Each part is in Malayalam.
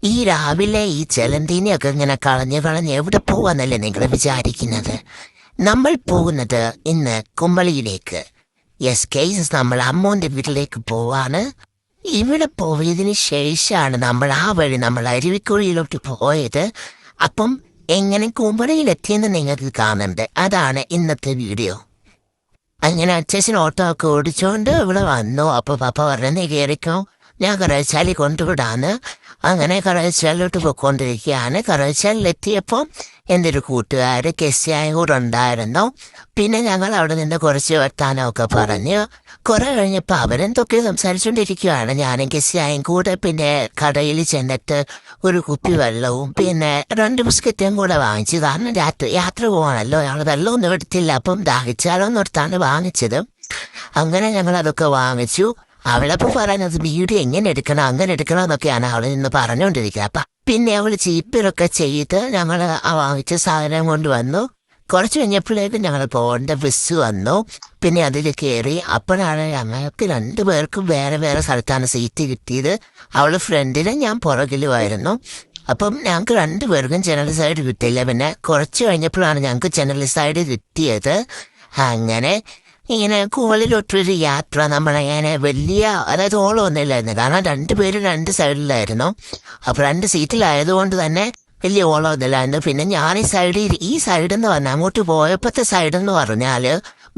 ഈ രാവിലെ ഈ ചെലന്തീനെയൊക്കെ ഇങ്ങനെ കളഞ്ഞ് കളഞ്ഞ് എവിടെ പോവാന്നല്ലേ നിങ്ങൾ വിചാരിക്കുന്നത്? നമ്മൾ പോകുന്നത് ഇന്ന് കുമ്പളിയിലേക്ക്. യെസ് കേസ്, നമ്മൾ അമ്മോന്റെ വീട്ടിലേക്ക് പോവാണ്. ഇവിടെ പോയതിന് ശേഷമാണ് നമ്മൾ ആ വഴി നമ്മൾ അരുവിക്കുഴിയിലോട്ട് പോയത്. അപ്പം എങ്ങനെ കുമ്പളിയിലെത്തിയെന്ന് നിങ്ങൾക്ക് കാണണ്ടേ? അതാണ് ഇന്നത്തെ വീഡിയോ. അങ്ങനെ അച്ഛൻ ഓട്ടോ ഒക്കെ ഓടിച്ചോണ്ട് ഇവിടെ വന്നു. അപ്പൊ പപ്പ പറഞ്ഞ കയറിക്കോ, ഞാൻ കറവച്ചാലി കൊണ്ടുവിടാന്ന്. അങ്ങനെ കറവച്ചാലിലോട്ട് പോയിക്കൊണ്ടിരിക്കുകയാണ്. കറവച്ചാലിലെത്തിയപ്പോൾ എൻ്റെ ഒരു കൂട്ടുകാർ കെസ്സിയായ കൂടെ ഉണ്ടായിരുന്നു. പിന്നെ ഞങ്ങൾ അവിടെ നിന്ന് കുറച്ച് വർത്താനമൊക്കെ പറഞ്ഞ് കുറെ കഴിഞ്ഞപ്പോൾ അവരെന്തൊക്കെ സംസാരിച്ചുകൊണ്ടിരിക്കുകയാണ്. ഞാനും കെസ്സിയായും കൂടെ പിന്നെ കടയിൽ ചെന്നിട്ട് ഒരു കുപ്പി വെള്ളവും പിന്നെ 2 ബിസ്ക്കറ്റും കൂടെ വാങ്ങിച്ചു. കാരണം യാത്ര പോവാണല്ലോ, ഞങ്ങൾ വെള്ളമൊന്നും എടുത്തില്ല. അപ്പം ദാഹിച്ചാലോ എന്നോർത്താണ് വാങ്ങിച്ചത്. അങ്ങനെ ഞങ്ങൾ അതൊക്കെ വാങ്ങിച്ചു. അവളപ്പോൾ പറയുന്നത് വീഡിയോ എങ്ങനെ എടുക്കണം അങ്ങനെ എടുക്കണം എന്നൊക്കെയാണ് അവൾ നിന്ന് പറഞ്ഞുകൊണ്ടിരിക്കുക. അപ്പം പിന്നെ അവൾ ചീപ്പിലൊക്കെ ചെയ്ത് ഞങ്ങൾ വാങ്ങിച്ച സാധനം കൊണ്ട് വന്നു. കുറച്ച് കഴിഞ്ഞപ്പോഴേക്കും ഞങ്ങൾ പോകേണ്ട ബസ് വന്നു. പിന്നെ അതിൽ കയറി. അപ്പോഴാണ് ഞങ്ങൾക്ക് 2 പേർക്കും വേറെ വേറെ സ്ഥലത്താണ് സീറ്റ് കിട്ടിയത്. അവൾ ഫ്രണ്ടിലും ഞാൻ പുറകിലുമായിരുന്നു. അപ്പം ഞങ്ങൾക്ക് 2 പേർക്കും ജനറൽ സൈഡ് കിട്ടിയില്ല. പിന്നെ കുറച്ച് കഴിഞ്ഞപ്പോഴാണ് ഞങ്ങൾക്ക് ജനറൽ സൈഡ് കിട്ടിയത്. അങ്ങനെ ഇങ്ങനെ കുവളിലൊട്ടൊരു യാത്ര. നമ്മളങ്ങനെ വലിയ അതായത് ഓളമൊന്നും ഇല്ലായിരുന്നു, കാരണം 2 പേരും 2 സൈഡിലായിരുന്നു. അപ്പോൾ 2 സീറ്റിലായതുകൊണ്ട് തന്നെ വലിയ ഓളമൊന്നുമില്ലായിരുന്നു. പിന്നെ ഞാൻ ഈ സൈഡെന്ന് പറഞ്ഞാൽ അങ്ങോട്ട് പോയപ്പോഴത്തെ സൈഡെന്ന് പറഞ്ഞാൽ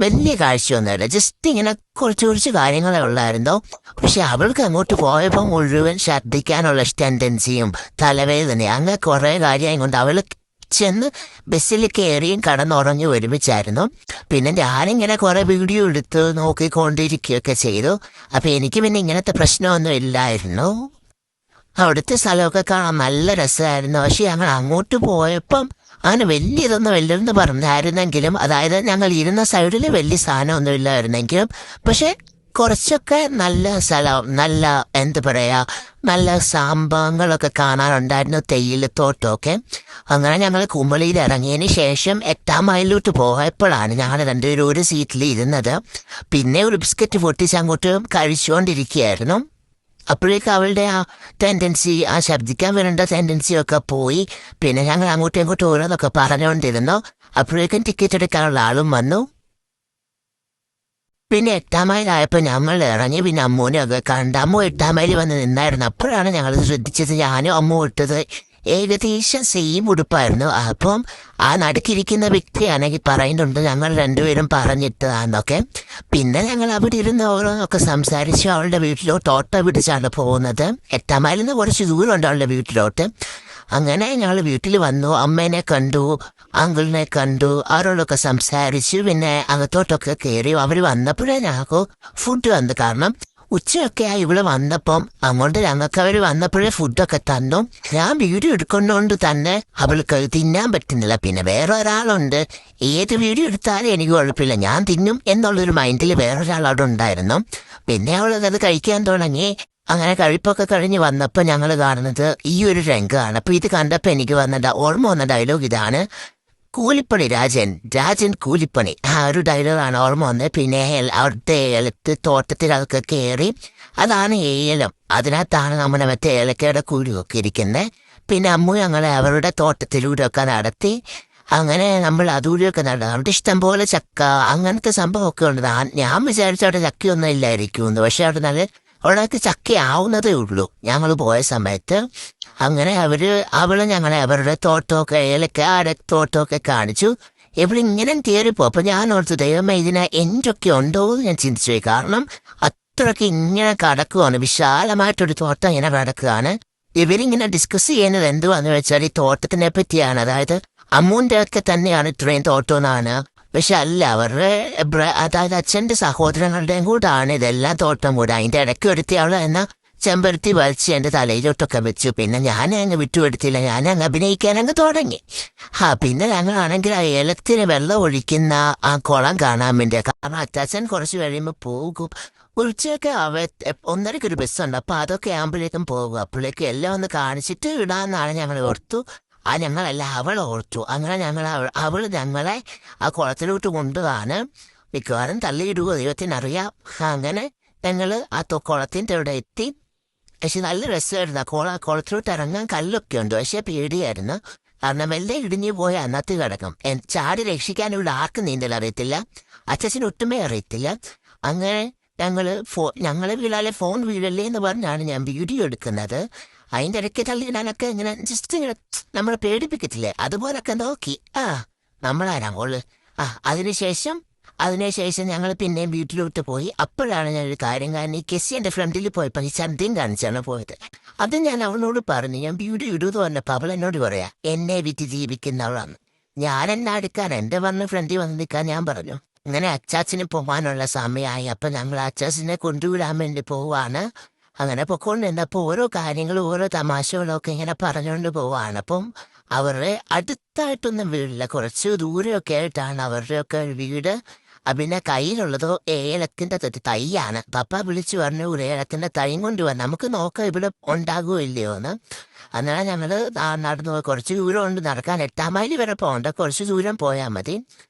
വലിയ കാഴ്ചയൊന്നുമില്ല, ജസ്റ്റ് ഇങ്ങനെ കുറച്ച് കാര്യങ്ങളെ ഉള്ളായിരുന്നു. പക്ഷെ അവൾക്ക് അങ്ങോട്ട് പോയപ്പോൾ മുഴുവൻ ഛർദ്ദിക്കാനുള്ള ടെൻഡൻസിയും തലവേദനയും അങ്ങനെ കുറേ കാര്യം കൊണ്ട് അവൾ ചെന്ന് ബസ്സിൽ കയറിയും കടന്നുറങ്ങി ഒരുമിച്ചായിരുന്നു. പിന്നെ ഞാനിങ്ങനെ കുറെ വീഡിയോ എടുത്ത് നോക്കിക്കൊണ്ടിരിക്കുകയൊക്കെ ചെയ്തു. അപ്പം എനിക്ക് പിന്നെ ഇങ്ങനത്തെ പ്രശ്നമൊന്നും ഇല്ലായിരുന്നു. അവിടുത്തെ സ്ഥലമൊക്കെ കാണാൻ നല്ല രസമായിരുന്നു. പക്ഷെ ഞങ്ങൾ അങ്ങോട്ട് പോയപ്പം അങ്ങനെ വലിയതൊന്നും ഇല്ലെന്ന് പറഞ്ഞായിരുന്നെങ്കിലും, അതായത് ഞങ്ങൾ ഇരുന്ന സൈഡിൽ വലിയ സാധനമൊന്നും ഇല്ലായിരുന്നെങ്കിലും പക്ഷെ കുറച്ചൊക്കെ നല്ല സ്ഥലം, നല്ല എന്താ പറയുക, നല്ല സംഭവങ്ങളൊക്കെ കാണാനുണ്ടായിരുന്നു, തേയിലത്തോട്ടമൊക്കെ. അങ്ങനെ ഞങ്ങൾ കുമ്പളിയിൽ ഇറങ്ങിയതിന് ശേഷം 8-ാം മൈലിലോട്ട് പോയപ്പോഴാണ് ഞങ്ങൾ 2 പേരും ഒരു സീറ്റിൽ ഇരുന്നത്. പിന്നെ ഒരു ബിസ്ക്കറ്റ് പൊട്ടിച്ച് അങ്ങോട്ട് കഴിച്ചുകൊണ്ടിരിക്കുകയായിരുന്നു. അപ്പോഴേക്കും അവളുടെ ആ ടെൻഡൻസി, ആ ശബ്ദിക്കാൻ വരേണ്ട ടെൻഡൻസിയൊക്കെ പോയി. പിന്നെ ഞങ്ങൾ അങ്ങോട്ടും ഇങ്ങോട്ടും ഓരോന്നൊക്കെ പറഞ്ഞുകൊണ്ടിരുന്നു. അപ്പോഴേക്കും ടിക്കറ്റ് എടുക്കാനുള്ള ആളും വന്നു. പിന്നെ 8-ാം മൈലായപ്പോൾ ഞങ്ങൾ ഇറങ്ങി. പിന്നെ അമ്മൂനെയൊക്കെ കണ്ട് അമ്മു 8-ാം മൈൽ വന്ന് നിന്നായിരുന്നു. അപ്പോഴാണ് ഞങ്ങൾ ശ്രദ്ധിച്ചത് ഞാനും അമ്മു ഇട്ടത് ഏകദേശം സെയിം ഉടുപ്പായിരുന്നു. അപ്പം ആ നടുക്കിരിക്കുന്ന വ്യക്തിയാണെങ്കിൽ പറയുന്നുണ്ട് ഞങ്ങൾ 2 പേരും പറഞ്ഞിട്ടതാന്നൊക്കെ. പിന്നെ ഞങ്ങൾ അവിടെ ഇരുന്ന് ഓരോന്നൊക്കെ സംസാരിച്ചു. അവളുടെ വീട്ടിലോട്ട് ഓട്ടോ പിടിച്ചാണ് പോകുന്നത്. 8-ാം മൈലിൽ നിന്ന് കുറച്ച് ദൂരമുണ്ട് അവളുടെ വീട്ടിലോട്ട്. അങ്ങനെ ഞങ്ങൾ വീട്ടിൽ വന്നു. അമ്മേനെ കണ്ടു, അങ്കിളിനെ കണ്ടു, അവരോടൊക്കെ സംസാരിച്ചു. പിന്നെ അകത്തോട്ടൊക്കെ കയറി. അവർ വന്നപ്പോഴേ ഞങ്ങൾക്ക് ഫുഡ് വന്നു. കാരണം ഉച്ചയൊക്കെ ആയി ഇവിടെ വന്നപ്പം അങ്ങോട്ട് ഞങ്ങൾക്ക് അവർ വന്നപ്പോഴേ ഫുഡൊക്കെ തന്നു. ഞാൻ വീഡിയോ എടുക്കുന്നതുകൊണ്ട് തന്നെ അവൾക്ക് തിന്നാൻ പറ്റുന്നില്ല. പിന്നെ വേറെ ഒരാളുണ്ട്, ഏത് വീഡിയോ എടുത്താലും എനിക്ക് കുഴപ്പമില്ല, ഞാൻ തിന്നും എന്നുള്ളൊരു മൈൻഡിൽ വേറൊരാൾ അവിടെ ഉണ്ടായിരുന്നു. പിന്നെ അവളത് കഴിക്കാൻ തുടങ്ങി. അങ്ങനെ കഴിപ്പൊക്കെ കഴിഞ്ഞ് വന്നപ്പോൾ ഞങ്ങൾ കാണുന്നത് ഈ ഒരു രംഗമാണ്. അപ്പോൾ ഇത് കണ്ടപ്പോൾ എനിക്ക് ഓർമ്മ വന്ന ഡയലോഗ് ഇതാണ്: കൂലിപ്പണി രാജൻ കൂലിപ്പണി. ആ ഒരു ഡയലോഗാണ് ഓർമ്മ വന്നത്. പിന്നെ അവിടുത്തെ ഏലത്ത് തോട്ടത്തിൽ അതൊക്കെ കയറി. അതാണ് ഏലം, അതിനകത്താണ് നമ്മുടെ മറ്റേ ഏലക്കയുടെ കുഴിയൊക്കെ ഇരിക്കുന്നത്. പിന്നെ അമ്മു ഞങ്ങളെ അവരുടെ തോട്ടത്തിലൂടെയൊക്കെ നടത്തി. അങ്ങനെ നമ്മൾ അതുകൂടിയൊക്കെ നടന്നു. അവിടെ ഇഷ്ടം പോലെ ചക്ക അങ്ങനത്തെ സംഭവമൊക്കെ ഉണ്ട്. ഞാൻ വിചാരിച്ചു അവിടെ ചക്കയൊന്നും ഇല്ലായിരിക്കുമെന്ന്. പക്ഷെ അവിടേക്ക് ചക്ക ആവുന്നതേ ഉള്ളൂ ഞങ്ങൾ പോയ സമയത്ത്. അങ്ങനെ അവള് ഞങ്ങളെ അവരുടെ തോട്ടമൊക്കെ ഏലക്കാടെ തോട്ടമൊക്കെ കാണിച്ചു. ഇവിടെ ഇങ്ങനെ കയറിപ്പോ. അപ്പൊ ഞാൻ ഓർത്തു ദൈവമേ ഇതിനെ എന്തൊക്കെ ഉണ്ടോ എന്ന് ഞാൻ ചിന്തിച്ചു പോയി. കാരണം അത്രയ്ക്ക് ഇങ്ങനെ കിടക്കുവാണ്, വിശാലമായിട്ടൊരു തോട്ടം ഇങ്ങനെ കിടക്കുകയാണ്. ഇവരിങ്ങനെ ഡിസ്കസ് ചെയ്യുന്നത് എന്തുവാന്ന് വെച്ചാൽ ഈ തോട്ടത്തിനെ പറ്റിയാണ്. അതായത് അമ്മൂൻ്റെ ഒക്കെ തന്നെയാണ് ഇത്രയും തോട്ടം എന്നാണ്. പക്ഷെ അല്ല, അവരുടെ അതായത് അച്ഛൻ്റെ സഹോദരങ്ങളുടെയും കൂടാണ് ഇതെല്ലാം തോട്ടം കൂടെ. അതിൻ്റെ ഇടയ്ക്ക് എടുത്തി അവളെ ചെമ്പരത്തി വലിച്ച് എൻ്റെ തലയിലോട്ടൊക്കെ വെച്ചു. പിന്നെ ഞാൻ അങ്ങ് വിട്ടുകൊടുത്തില്ല, ഞാൻ അങ്ങ് അഭിനയിക്കാനങ്ങ് തുടങ്ങി. പിന്നെ ഞങ്ങളാണെങ്കിൽ ആ ഏലത്തിന് വെള്ളം ഒഴിക്കുന്ന ആ കുളം കാണാൻ വേണ്ടി. കാരണം അച്ചാച്ചൻ കുറച്ച് കഴിയുമ്പോൾ പോകും. ഉച്ചയൊക്കെ 1:30 ഒരു ബസ്സുണ്ട്. അപ്പോൾ അതൊക്കെ ആകുമ്പോഴേക്കും പോകും. അപ്പോഴേക്കും എല്ലാം ഒന്ന് കാണിച്ചിട്ട് ഇടാമെന്നാണ് ഞങ്ങൾ ഓർത്തു. ഞങ്ങളല്ല, അവൾ ഓർത്തു. അങ്ങനെ അവൾ ഞങ്ങളെ ആ കുളത്തിലോട്ട് കൊണ്ടുപോകാണ്. മിക്കവാറും തള്ളിയിടുക ദൈവത്തിനറിയാം. അങ്ങനെ ഞങ്ങൾ ആ കുളത്തിൻ്റെ അവിടെ എത്തി. പക്ഷെ നല്ല രസമായിരുന്നു. കുളത്തിലോട്ട് ഇറങ്ങാൻ കല്ലൊക്കെ ഉണ്ട്, പക്ഷെ പേടിയായിരുന്നു. കാരണം എല്ലാം ഇടിഞ്ഞു പോയ അന്നത്ത് കിടക്കും. ചാടി രക്ഷിക്കാൻ ഇവിടെ ആർക്കും നീന്തൽ അറിയത്തില്ല, അച്ഛന് ഒട്ടുമേ അറിയത്തില്ല. അങ്ങനെ ഞങ്ങളെ വീഴാലെ ഫോൺ വീഴല്ലേ എന്ന് പറഞ്ഞാണ് ഞാൻ വീഡിയോ എടുക്കുന്നത്. അതിൻ്റെ ഇടയ്ക്ക് തള്ളിയിടാനൊക്കെ ഇങ്ങനെ ജസ്റ്റ് ഇങ്ങനെ നമ്മളെ പേടിപ്പിക്കത്തില്ലേ, അതുപോലൊക്കെ നോക്കി. നമ്മളാരാ മോള്. അതിനുശേഷം ഞങ്ങൾ പിന്നെയും വീട്ടിലോട്ട് പോയി. അപ്പോഴാണ് ഞാനൊരു കാര്യം, കാരണം ഈ കെസ്സി എൻ്റെ ഫ്രണ്ടിൽ പോയപ്പോൾ ഈ ഛർദ്ദിയും കാണിച്ചാണ് പോയത്. അത് ഞാൻ അവളോട് പറഞ്ഞു, ഞാൻ വീഡിയോ ഇടുമെന്ന് പറഞ്ഞപ്പോൾ അവൾ എന്നോട് പറയാ എന്നെ വിറ്റ് ജീവിക്കുന്നവളാണ്, ഞാൻ എന്നാ എടുക്കാൻ, എൻ്റെ ഫ്രണ്ടിൽ വന്ന് നിൽക്കാൻ ഞാൻ പറഞ്ഞു. അങ്ങനെ അച്ചാച്ചന് പോകാനുള്ള സമയമായി. അപ്പം ഞങ്ങൾ അച്ചാച്ചനെ കൊണ്ടുവിടാൻ വേണ്ടി പോവാണ്. അങ്ങനെ പൊക്കോണ്ടിരുന്നപ്പോൾ ഓരോ കാര്യങ്ങളും ഓരോ തമാശകളും ഒക്കെ ഇങ്ങനെ പറഞ്ഞുകൊണ്ട് പോവാണ്. അപ്പം അവരുടെ അടുത്തായിട്ടൊന്നും വീടില്ല, കുറച്ച് ദൂരെയൊക്കെ ആയിട്ടാണ് അവരുടെയൊക്കെ വീട്. പിന്നെ കയ്യിലുള്ളതോ ഏലത്തിന്റെ തൈയാണ്. പപ്പ വിളിച്ചു പറഞ്ഞു ഒരു ഏലത്തിന്റെ തൈയും കൊണ്ടുവന്ന് നമുക്ക് നോക്കാം ഇവിടെ ഉണ്ടാകുമോ ഇല്ലയോ എന്ന്. അന്നേരം ഞങ്ങൾ നടന്നു പോയി. കുറച്ച് ദൂരം ഉണ്ട് നടക്കാൻ, 8 മൈൽ വരെ പോകണ്ട, കുറച്ച് ദൂരം പോയാൽ മതി.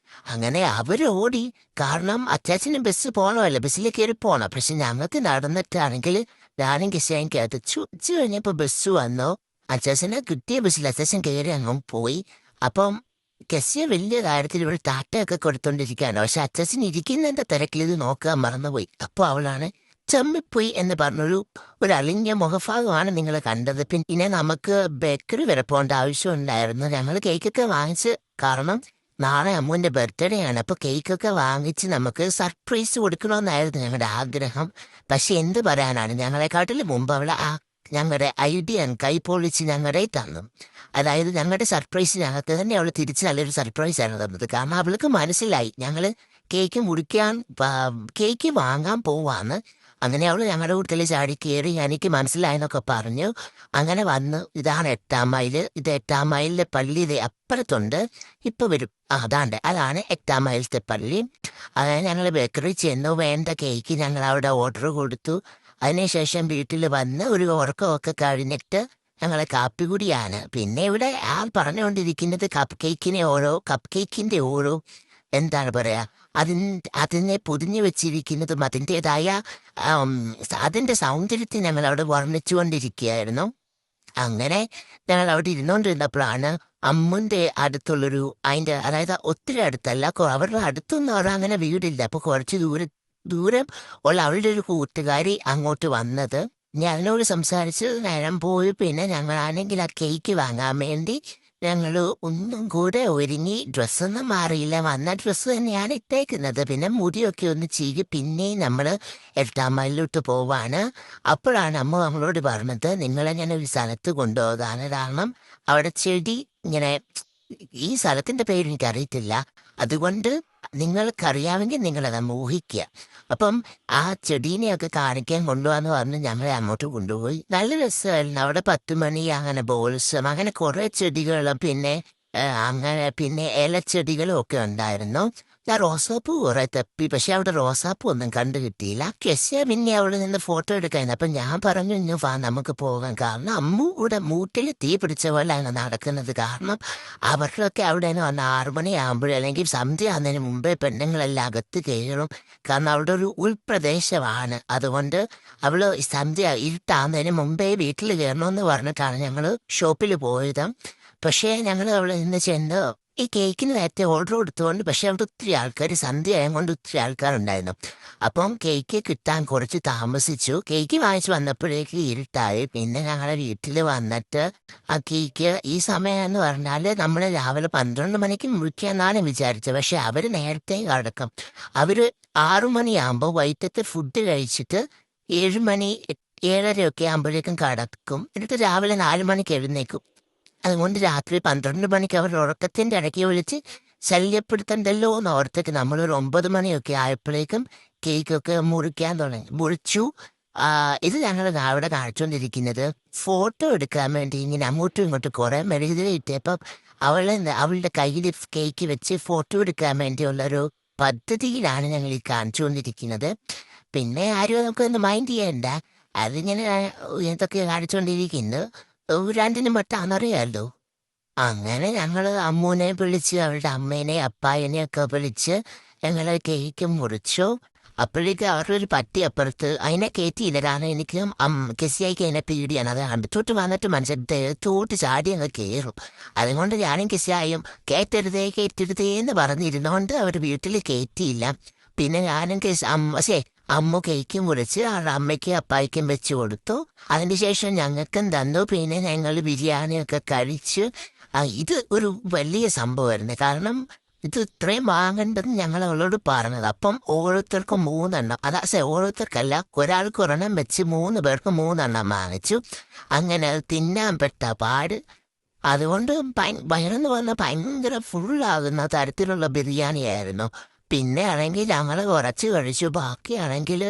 അങ്ങനെ അവരോടി, കാരണം അച്ചാച്ചന് ബസ് പോകണമല്ലോ, ബസ്സിൽ കയറി പോകണം. പക്ഷെ ഞങ്ങൾക്ക് നടന്നിട്ടാണെങ്കിൽ ഞാനും കിശയും കേട്ടിച്ചു. ഉച്ച കഴിഞ്ഞപ്പോൾ ബസ് വന്നു. അച്ചാച്ചനെ കിട്ടിയ ബസ്സിൽ അച്ചാച്ചൻ കയറി അങ്ങും പോയി. അപ്പം കെസിയ വലിയ കാര്യത്തിൽ ഇവിടെ ടാറ്റയൊക്കെ കൊടുത്തോണ്ടിരിക്കുകയാണ്. പക്ഷെ അച്ഛൻ ഇരിക്കുന്നതിന്റെ തിരക്കിൽ ഇത് നോക്കാൻ മറന്നുപോയി. അപ്പോൾ അവളാണ് ചമ്മിപ്പോയി എന്ന് ഒരു അലിഞ്ഞ മുഖഭാഗമാണ് നിങ്ങൾ കണ്ടത്. പിന്നെ നമുക്ക് ബേക്കറി വരെ പോകേണ്ട ആവശ്യമുണ്ടായിരുന്നു. ഞങ്ങൾ കേക്കൊക്കെ വാങ്ങിച്ച്, കാരണം നാളെ അമ്മുവിന്റെ ബർത്ത്ഡേ ആണ്. അപ്പോൾ കേക്കൊക്കെ വാങ്ങിച്ച് നമുക്ക് സർപ്രൈസ് കൊടുക്കണമെന്നായിരുന്നു ഞങ്ങളുടെ ആഗ്രഹം. പക്ഷെ എന്ത് പറയാനാണ്, ഞങ്ങളെക്കാട്ടിൽ മുമ്പ് അവൾ ഞങ്ങളുടെ ഐഡിയ കൈപ്പൊളിച്ച് ഞങ്ങളുടെ തന്നു. അതായത് ഞങ്ങളുടെ സർപ്രൈസ് ഞങ്ങൾക്ക് തന്നെ അവൾ തിരിച്ച് നല്ലൊരു സർപ്രൈസാണ് തന്നത്. കാരണം അവൾക്ക് മനസ്സിലായി ഞങ്ങൾ കേക്ക് വാങ്ങാൻ പോവാന്ന്. അങ്ങനെ അവൾ ഞങ്ങളുടെ കൂട്ടത്തിൽ ചാടി കയറി എനിക്ക് മനസ്സിലായെന്നൊക്കെ പറഞ്ഞു. അങ്ങനെ വന്ന് ഇതാണ് 8 മൈൽ. ഇത് 8 മൈലിലെ പള്ളി അപ്പുറത്തുണ്ട്, ഇപ്പൊ വരും. അതാണ് 8 മൈലത്തെ പള്ളി. അങ്ങനെ ഞങ്ങൾ ബേക്കറി ചെന്നു. വേണ്ട കേക്ക് ഞങ്ങൾ അവിടെ ഓർഡർ കൊടുത്തു. അതിനുശേഷം വീട്ടിൽ വന്ന് ഒരു ഉറക്കമൊക്കെ കഴിഞ്ഞിട്ട് ഞങ്ങളെ കാപ്പി കൂടിയാണ്. പിന്നെ ഇവിടെ പറഞ്ഞുകൊണ്ടിരിക്കുന്നത് കപ്പ് കേക്കിന്റെ ഓരോ എന്താണ് പറയാ, അതിനെ പൊതിഞ്ഞു വെച്ചിരിക്കുന്നതും അതിൻ്റെതായ അതിന്റെ സൗന്ദര്യത്തെ ഞങ്ങൾ അവിടെ വർണ്ണിച്ചുകൊണ്ടിരിക്കുകയായിരുന്നു. അങ്ങനെ ഞങ്ങൾ അവിടെ ഇരുന്നുകൊണ്ടിരുന്നപ്പോഴാണ് അമ്മുന്റെ അടുത്തുള്ളൊരു അതായത് ഒത്തിരി അടുത്തല്ല, അവരുടെ അടുത്തൊന്നും അവിടെ അങ്ങനെ വീടില്ല. അപ്പൊ കുറച്ച് ദൂരം ഉള്ള അവളുടെ ഒരു കൂട്ടുകാരി അങ്ങോട്ട് വന്നത്. ഞാൻ അതിനോട് സംസാരിച്ച് നേരം പോയി. പിന്നെ ഞങ്ങളാണെങ്കിൽ ആ കേക്ക് വാങ്ങാൻ വേണ്ടി ഞങ്ങൾ ഒന്നും കൂടെ ഒരുങ്ങി. ഡ്രസ്സൊന്നും മാറിയില്ല, വന്ന ഡ്രസ്സ് തന്നെയാണ് ഇട്ടേക്കുന്നത്. പിന്നെ മുടിയൊക്കെ ഒന്ന് ചീകി പിന്നെയും നമ്മൾ 8 മൈലിലോട്ട് പോവാണ്. അപ്പോഴാണ് അമ്മ നമ്മളോട് പറഞ്ഞത് നിങ്ങളെ ഞാൻ ഒരു സ്ഥലത്ത് കൊണ്ടുപോകാണ്. കാരണം അവിടെ ചെടി ഇങ്ങനെ, ഈ സ്ഥലത്തിന്റെ പേര് എനിക്കറിയത്തില്ല, അതുകൊണ്ട് നിങ്ങൾക്കറിയാമെങ്കിൽ നിങ്ങളത് ഊഹിക്കുക. അപ്പം ആ ചെടീനെയൊക്കെ കാണിക്കാൻ കൊണ്ടുപോകാന്ന് പറഞ്ഞ് ഞങ്ങളെ അങ്ങോട്ട് കൊണ്ടുപോയി. നല്ല രസമായിരുന്നു. അവിടെ 10 മണി അങ്ങനെ ബോൾസും അങ്ങനെ കുറെ ചെടികളും പിന്നെ ഇലച്ചെടികളും ഒക്കെ ഉണ്ടായിരുന്നു. ഞാൻ റോസാപ്പൂ കുറെ തപ്പി, പക്ഷെ അവിടെ റോസാപ്പൂ ഒന്നും കണ്ടു കിട്ടിയില്ല. കെസിയ പിന്നെ അവിടെ നിന്ന് ഫോട്ടോ എടുക്കാൻ. അപ്പം ഞാൻ പറഞ്ഞു ഇന്ന് വാ നമുക്ക് പോകാം. കാരണം അമ്മു ഇവിടെ മൂട്ടിൽ തീ പിടിച്ച പോലെയാണ് നടക്കുന്നത്. കാരണം അവരുടെയൊക്കെ അവിടെ വന്ന് 6 മണിയാകുമ്പോഴേ അല്ലെങ്കിൽ സന്ധ്യ ആകുന്നതിന് മുമ്പേ പെണ്ണുങ്ങളെല്ലാം അകത്ത് കയറും. കാരണം അവിടെ ഒരു ഉൾപ്രദേശമാണ്. അതുകൊണ്ട് അവള് സന്ധ്യ ഇരുട്ടാകുന്നതിന് മുമ്പേ വീട്ടിൽ കയറണമെന്ന് പറഞ്ഞിട്ടാണ് ഞങ്ങൾ ഷോപ്പിൽ പോയത്. പക്ഷേ ഞങ്ങൾ അവിടെ നിന്ന് ചെന്ന് ഈ കേക്കിന് നേരത്തെ ഓർഡർ കൊടുത്തുകൊണ്ട്, പക്ഷെ അവിടെ ഒത്തിരി ആൾക്കാർ, സന്ധ്യ ആയതുകൊണ്ട് ഒത്തിരി ആൾക്കാരുണ്ടായിരുന്നു. അപ്പം കേക്ക് കിട്ടാൻ കുറച്ച് താമസിച്ചു. കേക്ക് വാങ്ങിച്ചു വന്നപ്പോഴേക്ക് ഇരുട്ടായി. പിന്നെ ഞങ്ങളുടെ വീട്ടിൽ വന്നിട്ട് ആ കേക്ക് ഈ സമയം എന്ന് പറഞ്ഞാൽ നമ്മൾ രാവിലെ 12 മണിക്ക് മുറിക്കാന്നാണ് വിചാരിച്ചത്. പക്ഷെ അവർ നേരത്തെ കടക്കും. അവർ 6 മണിയാകുമ്പോൾ വൈകിട്ടത്തെ ഫുഡ് കഴിച്ചിട്ട് 7 മണി 7:30 ആകുമ്പോഴേക്കും കടക്കും. എന്നിട്ട് രാവിലെ 4 മണിക്ക് എഴുന്നേക്കും. അതുകൊണ്ട് രാത്രി 12 മണിക്ക് അവർ ഉറക്കത്തിൻ്റെ ഇടയ്ക്ക് വിളിച്ച് ശല്യപ്പെടുത്തണ്ടല്ലോ എന്ന് ഓർത്തിട്ട് നമ്മളൊരു 9 മണിയൊക്കെ ആയപ്പോഴേക്കും കേക്കൊക്കെ മുറിക്കാൻ തുടങ്ങി. മുറിച്ചു. ഇത് ഞങ്ങൾ അവിടെ കാണിച്ചുകൊണ്ടിരിക്കുന്നത് ഫോട്ടോ എടുക്കാൻ വേണ്ടി ഇങ്ങനെ അങ്ങോട്ടും ഇങ്ങോട്ടും കുറെ മെഴുകുതിരി ഇട്ടപ്പം അവളുടെ കയ്യിൽ കേക്ക് വെച്ച് ഫോട്ടോ എടുക്കാൻ വേണ്ടിയുള്ളൊരു പദ്ധതിയിലാണ് ഞങ്ങൾ ഈ കാണിച്ചുകൊണ്ടിരിക്കുന്നത്. പിന്നെ ആരും നമുക്കൊന്ന് മൈൻഡ് ചെയ്യണ്ട, അതിങ്ങനെ ഇതൊക്കെ കാണിച്ചുകൊണ്ടിരിക്കുന്നു. രണ്ടിനും മറ്റാന്നറിയാമല്ലോ. അങ്ങനെ ഞങ്ങൾ അമ്മൂനെ വിളിച്ച് അവളുടെ അമ്മേനെ അപ്പായനെ ഒക്കെ വിളിച്ച് ഞങ്ങൾ കേക്ക് മുറിച്ചു. അപ്പോഴേക്ക് അവരുടെ ഒരു പട്ടി അപ്പുറത്ത് അതിനെ കയറ്റിയില്ല. കാരണം എനിക്ക് കെസിയായിക്ക് അതിനെ പേടിയാണ്. അത് അടുത്തോട്ട് വന്നിട്ട് മനുഷ്യൻ്റെ തോട്ട് ചാടി അങ്ങ് കയറും. അതുകൊണ്ട് ഞാനും കെസിയായും കയറ്റരുതേ എന്ന് പറഞ്ഞിരുന്നോണ്ട് അവർ വീട്ടിൽ കയറ്റിയില്ല. പിന്നെ ഞാനും അമ്മ കേക്കും മുറിച്ച് അവരുടെ അമ്മയ്ക്കും അപ്പായ്ക്കും വെച്ച് കൊടുത്തു. അതിനുശേഷം ഞങ്ങൾക്കും തന്നു. പിന്നെ ഞങ്ങൾ ബിരിയാണിയൊക്കെ കഴിച്ച് ഇത് ഒരു വലിയ സംഭവമായിരുന്നു. കാരണം ഇത് ഇത്രയും വാങ്ങേണ്ടത് ഞങ്ങൾ അവളോട് പറഞ്ഞത്. അപ്പം ഓരോരുത്തർക്കും 3 ഓരോരുത്തർക്കല്ല, ഒരാൾക്ക് ഒരെണ്ണം വെച്ച് 3 പേർക്ക് 3 വാങ്ങിച്ചു. അങ്ങനെ തിന്നാൻ പെട്ട പാട്. അതുകൊണ്ട് വയറെന്ന് പറഞ്ഞാൽ ഭയങ്കര ഫുള്ളാകുന്ന തരത്തിലുള്ള ബിരിയാണി ആയിരുന്നു. പിന്നെ ആണെങ്കിൽ ഞങ്ങൾ കുറച്ച് കഴിച്ചു. ബാക്കിയാണെങ്കിൽ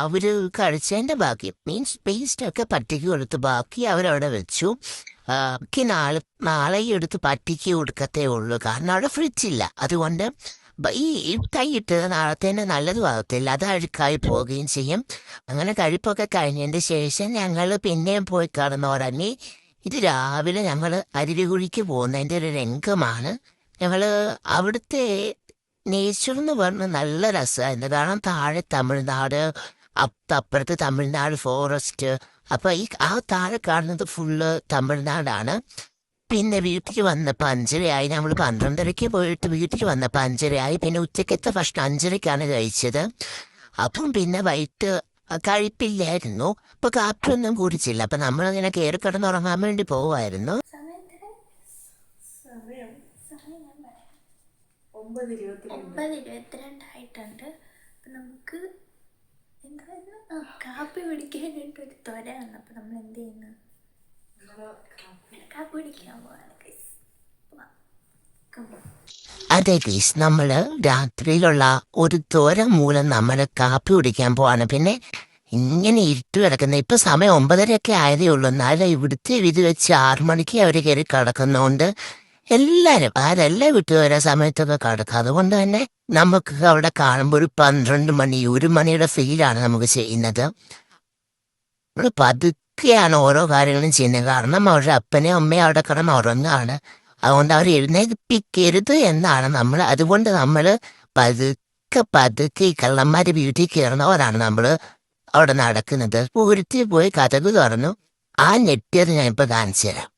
അവർ കഴിച്ചതിൻ്റെ ബാക്കി മീൻസ് പേസ്റ്റൊക്കെ പട്ടിക്ക് കൊടുത്ത് ബാക്കി അവരവിടെ വെച്ചു. നാളെ എടുത്ത് പട്ടിക്ക് കൊടുക്കത്തേ ഉള്ളൂ. കാരണം അവിടെ ഫ്രിഡ്ജില്ല. അതുകൊണ്ട് ഈ കൈയിട്ടത് നാളത്തേന് നല്ലതുമാകത്തില്ല, അത് അഴുക്കായി പോവുകയും ചെയ്യും. അങ്ങനെ കഴിപ്പൊക്കെ കഴിഞ്ഞതിൻ്റെ ശേഷം ഞങ്ങൾ പിന്നെയും പോയി കിടന്നുറങ്ങി. ഇത് രാവിലെ ഞങ്ങൾ അരുവികുഴിക്ക് പോകുന്നതിൻ്റെ ഒരു രംഗമാണ്. ഞങ്ങൾ അവിടുത്തെ നേച്ചർ എന്ന് പറഞ്ഞാൽ നല്ല രസമായിരുന്നു. കാരണം താഴെ തമിഴ്നാട്, അപ്പുറത്ത് തമിഴ്നാട് ഫോറസ്റ്റ്. അപ്പോൾ താഴെ കാണുന്നത് ഫുള്ള് തമിഴ്നാടാണ്. പിന്നെ വീട്ടിൽ വന്നപ്പോൾ 5:30 നമ്മൾ 12:30 പോയിട്ട് വീട്ടിൽ വന്നപ്പോൾ 5:30. പിന്നെ ഉച്ചക്കത്തെ ഭക്ഷണം 5:00 കഴിച്ചത്. അപ്പം പിന്നെ വൈകിട്ട് കഴിപ്പില്ലായിരുന്നു. അപ്പോൾ കാപ്പിയൊന്നും കുടിച്ചില്ല. അപ്പം നമ്മളിങ്ങനെ കയറി കിടന്നുറങ്ങാൻ വേണ്ടി പോവായിരുന്നു. 9:22 ആയിട്ടുണ്ട്. അപ്പം നമുക്ക് എന്തായിരുന്നു കാപ്പി പിടിക്കാനായിട്ടൊരു ത്വര വന്നു. അപ്പം നമ്മൾ എന്ത് ചെയ്യുന്നു? കാപ്പി പിടിക്കാൻ പോവാണ്. അതെ ഗീസ്, നമ്മൾ രാത്രിയിലുള്ള ഒരു ത്വര മൂലം നമ്മൾ കാപ്പി കുടിക്കാൻ പോവാണ്. പിന്നെ ഇങ്ങനെ ഇരുട്ട് കിടക്കുന്നത് ഇപ്പം സമയം 9:30 ആയതേ ഉള്ളൂ. എന്നാലും ഇവിടുത്തെ വിധി വെച്ച് 6 മണിക്ക് അവർ കയറി കിടക്കുന്നതുകൊണ്ട് എല്ലാവരും ആരെല്ലാം വിട്ടു വരാൻ സമയത്തൊക്കെ കിടക്കുക. അതുകൊണ്ട് തന്നെ നമുക്ക് അവിടെ കാണുമ്പോൾ ഒരു 12 മണി 1 മണിയുടെ ഫീലാണ് നമുക്ക് ചെയ്യുന്നത്. പതുക്കെയാണ് ഓരോ കാര്യങ്ങളും ചെയ്യുന്നത്. കാരണം അവരുടെ അപ്പനെയും അമ്മയും അവിടെ കിടന്ന് ഉറങ്ങുകയാണ്. അതുകൊണ്ട് അവർ എഴുന്നേൽപ്പിക്കരുത് എന്നാണ് നമ്മൾ. അതുകൊണ്ട് നമ്മൾ പതുക്കെ ഈ കള്ളന്മാർ വീട്ടിൽ കയറുന്നവരാണ് നമ്മൾ അവിടെ നടക്കുന്നത്. പൂരത്തിൽ പോയി കഥക് തുറന്നു. ആ ഞെട്ടിയത് ഞാനിപ്പോൾ കാണിച്ചു തരാം.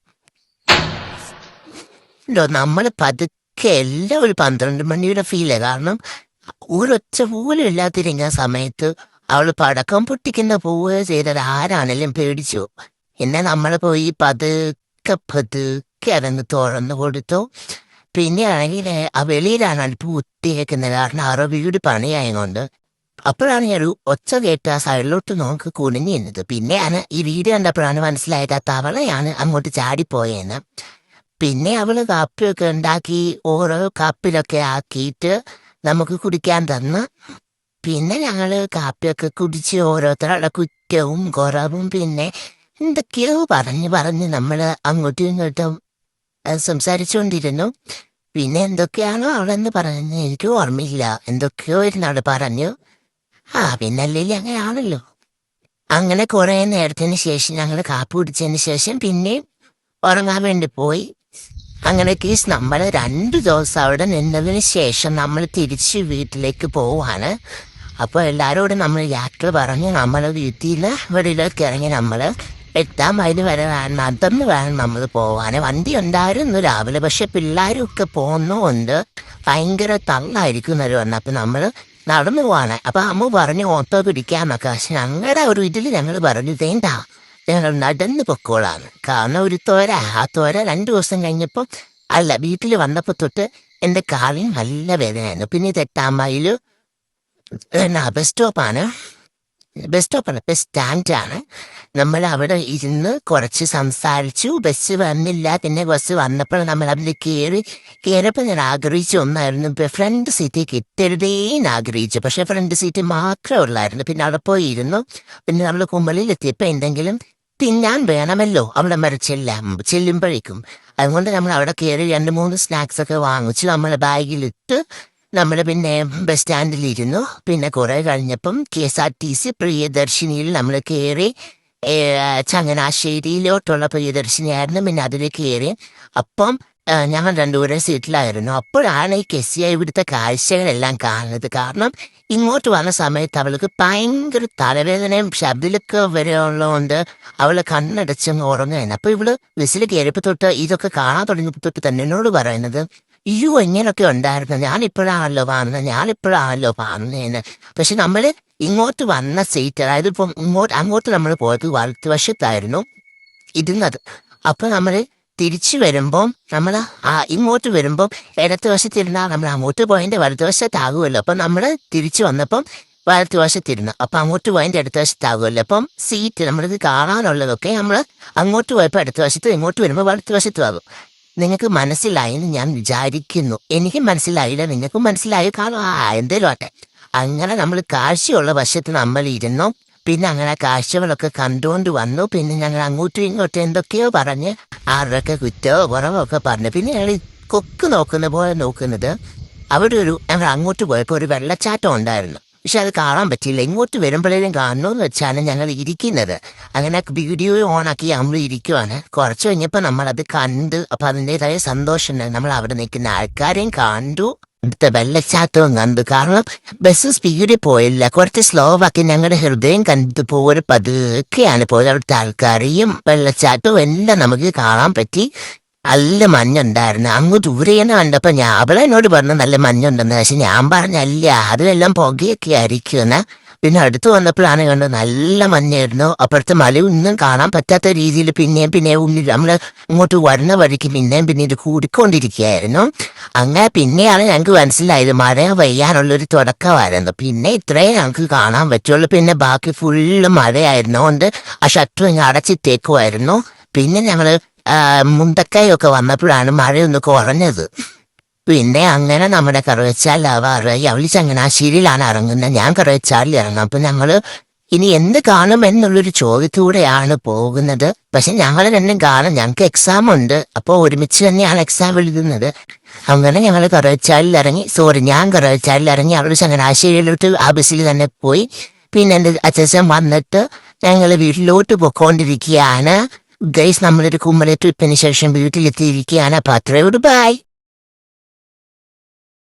നമ്മൾ പതുക്കെ എല്ലാം ഒരു 12 മണിയുടെ ഫീല്. കാരണം ഒരൊച്ച പോലും ഇല്ലാതിരിക്കുന്ന സമയത്ത് അവൾ പടക്കം പൊട്ടിക്കുന്ന പോവുക ചെയ്തത് ആരാണെങ്കിലും പേടിച്ചു. എന്നെ നമ്മൾ പോയി പതുക്കെ അതൊന്ന് തുറന്നു കൊടുത്തു. പിന്നെ ആണെങ്കിൽ ആ വെളിയിലാണ് അടുപ്പ് കുത്തിയേക്കുന്നത്. കാരണം ആരോ വീട് പണിയായതുകൊണ്ട്. അപ്പോഴാണ് ഒരു ഒച്ച കേട്ട് ആ സൈഡിലോട്ട് നോക്കി കുനിഞ്ഞിരുന്നത്. പിന്നെയാണ് ഈ വീട് കണ്ടപ്പോഴാണ് മനസ്സിലായത് ആ തവളയാണ് അങ്ങോട്ട് ചാടിപ്പോയെന്ന്. പിന്നെ അവൾ കാപ്പിയൊക്കെ ഉണ്ടാക്കി ഓരോ കപ്പിലൊക്കെ ആക്കിയിട്ട് നമുക്ക് കുടിക്കാൻ തന്നു. പിന്നെ ഞങ്ങൾ കാപ്പിയൊക്കെ കുടിച്ച് ഓരോരുത്തരുടെ കുറ്റവും കുറവും പിന്നെ എന്തൊക്കെയോ പറഞ്ഞ് നമ്മൾ അങ്ങോട്ടും ഇങ്ങോട്ടും സംസാരിച്ചുകൊണ്ടിരുന്നു. പിന്നെ എന്തൊക്കെയാണോ അവളെന്ന് പറഞ്ഞത് എനിക്ക് ഓർമ്മയില്ല. എന്തൊക്കെയോ ഇരുന്നവിടെ പറഞ്ഞു. പിന്നെ അല്ലെങ്കിൽ അങ്ങനെയാണല്ലോ. അങ്ങനെ കുറേ നേരത്തിന് ശേഷം ഞങ്ങൾ കാപ്പി കുടിച്ചതിന് ശേഷം പിന്നെയും ഉറങ്ങാൻ വേണ്ടി പോയി. അങ്ങനെ കേസ് നമ്മൾ 2 ദിവസം അവിടെ നിന്നതിന് ശേഷം നമ്മൾ തിരിച്ച് വീട്ടിലേക്ക് പോവാണ്. അപ്പോൾ എല്ലാവരോടും നമ്മൾ യാത്ര പറഞ്ഞ് നമ്മൾ വീട്ടിൽ വെളിയിലേക്ക് ഇറങ്ങി നമ്മൾ 8 മൈൽ വരെ നടന്ന് വേണം നമ്മൾ പോവാൻ. വണ്ടി ഉണ്ടായിരുന്നു രാവിലെ, പക്ഷെ പിള്ളേരും ഒക്കെ പോകുന്നതുകൊണ്ട് ഭയങ്കര തള്ളായിരിക്കും പറഞ്ഞു. അപ്പം നമ്മൾ നടന്നു പോവാണ്. അപ്പം അമ്മ പറഞ്ഞു ഓട്ടോ പിടിക്കാമെന്നൊക്കെ. പക്ഷെ ഞങ്ങളുടെ ഒരു ഇതിൽ ഞങ്ങൾ പറഞ്ഞു വേണ്ട, ഞങ്ങൾ നടന്ന് പൊക്കോളാണ്. കാരണം ഒരു ആ തോര 2 ദിവസം കഴിഞ്ഞപ്പോൾ വീട്ടിൽ വന്നപ്പോൾ തൊട്ട് എൻ്റെ കാലിന് നല്ല വേദനയായിരുന്നു. പിന്നെ 8 മൈൽ ബസ് സ്റ്റാൻഡാണ്. നമ്മൾ അവിടെ ഇരുന്ന് കുറച്ച് സംസാരിച്ചു. ബസ് വന്നില്ല. പിന്നെ ബസ് വന്നപ്പോൾ നമ്മൾ അതിൽ കയറിയപ്പോൾ ഞാൻ ആഗ്രഹിച്ച ഒന്നായിരുന്നു ഫ്രണ്ട് സീറ്റ് കിട്ടരുതേന്ന് ആഗ്രഹിച്ചു. പക്ഷെ ഫ്രണ്ട് സീറ്റ് മാത്രമേ ഉള്ളായിരുന്നു. പിന്നെ അവിടെ പോയിരുന്നു. പിന്നെ നമ്മൾ കുമ്പളിലെത്തിയപ്പോൾ എന്തെങ്കിലും തിന്നാൻ വേണമല്ലോ അവിടെ വരെ ചെല്ലുമ്പോഴേക്കും. അതുകൊണ്ട് നമ്മൾ അവിടെ കയറി 2-3 സ്നാക്സൊക്കെ വാങ്ങിച്ച് നമ്മൾ ബാഗിലിട്ട് നമ്മൾ പിന്നെ ബസ് സ്റ്റാൻഡിലിരുന്നു. പിന്നെ കുറേ കഴിഞ്ഞപ്പം KSRTC പ്രിയദർശിനിയിൽ നമ്മൾ കയറി. ചങ്ങനാശ്ശേരിയിലോട്ടുള്ള പ്രിയദർശിനിയായിരുന്നു. പിന്നെ അതിൽ കയറി. അപ്പം ഞങ്ങൾ രണ്ടുപേരും സീറ്റിലായിരുന്നു. അപ്പോഴാണ് ഈ കെസിയ ഇവിടുത്തെ കാഴ്ചകളെല്ലാം കാണുന്നത്. കാരണം ഇങ്ങോട്ട് വന്ന സമയത്ത് അവൾക്ക് ഭയങ്കര തലവേദനയും ശബ്ദത്തിലൊക്കെ വരെയുള്ളതുകൊണ്ട് അവൾ കണ്ണടച്ചങ്ങ് ഉറങ്ങുകയാണ്. അപ്പോൾ ഇവള് ബസ്സിൽ കയറിയപ്പോൾ തൊട്ട് ഇതൊക്കെ കാണാൻ തുടങ്ങിയപ്പോൾ തൊട്ട് തന്നെ എന്നോട് പറയുന്നത്, അയ്യോ ഇങ്ങനൊക്കെ ഉണ്ടായിരുന്നു, ഞാനിപ്പോഴാണല്ലോ പറഞ്ഞതെന്ന്. പക്ഷെ നമ്മൾ ഇങ്ങോട്ട് വന്ന സീറ്റ്, അതായത് ഇപ്പം അങ്ങോട്ട് നമ്മൾ പോയത് വലത്തുവശത്തായിരുന്നു ഇരുന്നത്. അപ്പോൾ നമ്മൾ തിരിച്ചു വരുമ്പം നമ്മൾ ഇങ്ങോട്ട് വരുമ്പം ഇടത്ത് വശത്തിരുന്നാൽ നമ്മൾ അങ്ങോട്ട് പോയതിൻ്റെ വലതുവശത്താകുമല്ലോ. അപ്പം നമ്മൾ തിരിച്ചു വന്നപ്പം വലത്തുവശത്തിരുന്നു. അപ്പം അങ്ങോട്ട് പോയതിൻ്റെ ഇടത്ത് വശത്താകുമല്ലോ. അപ്പം സീറ്റ് നമ്മളിത് കാണാനുള്ളതൊക്കെ നമ്മൾ അങ്ങോട്ട് പോയപ്പോൾ ഇടത്ത് വശത്ത്, ഇങ്ങോട്ട് വരുമ്പോൾ വലത്തുവശത്തും ആകും. നിങ്ങൾക്ക് മനസ്സിലായെന്ന് ഞാൻ വിചാരിക്കുന്നു. എനിക്ക് മനസ്സിലായില്ല, നിങ്ങൾക്കും മനസ്സിലായി കാണും. എന്തേലും ആട്ടെ. അങ്ങനെ നമ്മൾ കാഴ്ചയുള്ള വശത്ത് നമ്മൾ ഇരുന്നു. പിന്നെ അങ്ങനെ കാഴ്ചകളൊക്കെ കണ്ടുകൊണ്ട് വന്നു. പിന്നെ ഞങ്ങൾ അങ്ങോട്ടും ഇങ്ങോട്ടും എന്തൊക്കെയോ പറഞ്ഞ് ആരുടെയൊക്കെ കുറ്റമോ കുറവോ ഒക്കെ പറഞ്ഞു. പിന്നെ ഞങ്ങൾ കൊക്ക് നോക്കുന്ന പോലെ നോക്കുന്നത്, അവിടെ ഞങ്ങൾ അങ്ങോട്ട് പോയപ്പോൾ ഒരു വെള്ളച്ചാട്ടം ഉണ്ടായിരുന്നു. പക്ഷെ അത് കാണാൻ പറ്റിയില്ല. ഇങ്ങോട്ട് വരുമ്പോഴേലും കാണണമെന്ന് വെച്ചാണ് ഞങ്ങൾ ഇരിക്കുന്നത്. അങ്ങനെ വീഡിയോ ഓണാക്കി നമ്മൾ ഇരിക്കുവാണ്. കുറച്ച് കഴിഞ്ഞപ്പോൾ നമ്മളത് കണ്ട്. അപ്പം അതിൻ്റെതായ സന്തോഷം ഉണ്ടായിരുന്നു. നമ്മൾ അവിടെ നിൽക്കുന്ന ആൾക്കാരെയും കണ്ടു, അടുത്ത വെള്ളച്ചാട്ടവും കണ്ടു. കാരണം ബസ് സ്പീഡിൽ പോയില്ല, കുറച്ച് സ്ലോ ആക്കി ഞങ്ങളുടെ ഹൃദയം കണ്ടു പോയൊരു പതുക്കെയാണ് പോയത്. അവിടുത്തെ ആൾക്കാരെയും വെള്ളച്ചാട്ടവും എല്ലാം നമുക്ക് കാണാൻ പറ്റി. നല്ല മഞ്ഞുണ്ടായിരുന്നു. അങ്ങ് ദൂരെ തന്നെ കണ്ടപ്പോൾ അവളെ എന്നോട് പറഞ്ഞു നല്ല മഞ്ഞുണ്ടെന്ന്. പക്ഷെ ഞാൻ പറഞ്ഞല്ല, അതിലെല്ലാം പുകയൊക്കെ ആയിരിക്കുമെന്ന്. പിന്നെ അടുത്ത് വന്നപ്പോഴാണ് കണ്ടത് നല്ല മഞ്ഞായിരുന്നു. അപ്പുറത്തെ മലയൊന്നും കാണാൻ പറ്റാത്ത രീതിയിൽ പിന്നെയും ഉള്ളിൽ നമ്മൾ ഇങ്ങോട്ട് വരുന്ന വഴിക്ക് പിന്നെ ഇത് കൂടിക്കൊണ്ടിരിക്കുകയായിരുന്നു. അങ്ങനെ പിന്നെയാണ് ഞങ്ങൾക്ക് മനസ്സിലായത് മഴ പെയ്യാനുള്ളൊരു തുടക്കമായിരുന്നു. പിന്നെ ഇത്രയും ഞങ്ങൾക്ക് കാണാൻ പറ്റുള്ളൂ. പിന്നെ ബാക്കി ഫുള്ള് മഴയായിരുന്നുകൊണ്ട് ആ ഷട്ടർ ഇങ്ങനെ അടച്ചിട്ടേക്കുമായിരുന്നു. പിന്നെ ഞങ്ങൾ മുണ്ടക്കൈയൊക്കെ വന്നപ്പോഴാണ് മഴയൊന്ന് കുറഞ്ഞത്. പിന്നെ അങ്ങനെ നമ്മുടെ കറുവച്ചാൽ ആവാറായി. അവൾ ചങ്ങനാശ്ശേരിയിലാണ് ഇറങ്ങുന്നത്, ഞാൻ കറുവച്ചാലിൽ ഇറങ്ങും. അപ്പം ഞങ്ങൾ ഇനി എന്ത് കാണും എന്നുള്ളൊരു ചോദ്യത്തോടെയാണ് പോകുന്നത്. പക്ഷെ ഞങ്ങൾ രണ്ടും കാണും, ഞങ്ങൾക്ക് എക്സാം ഉണ്ട്. അപ്പോൾ ഒരുമിച്ച് തന്നെയാണ് എക്സാം എഴുതുന്നത്. അങ്ങനെ ഞങ്ങൾ കറുവച്ചാലിൽ ഇറങ്ങി. ഞാൻ കറുവച്ചാലിൽ ഇറങ്ങി. അവൾ ചങ്ങനാശ്ശേരിയിലോട്ട് ആ ബസ്സിൽ തന്നെ പോയി. പിന്നെ എൻ്റെ അച്ഛൻ വന്നിട്ട് ഞങ്ങൾ വീട്ടിലോട്ട് പോയിക്കൊണ്ടിരിക്കുകയാണ്. ഗൈസ്, നമ്മളൊരു കുമ്മല ട്രിപ്പിന് ശേഷം വീട്ടിലെത്തിയിരിക്കുകയാണ്. അപ്പോൾ അത്രയോട് ബൈ.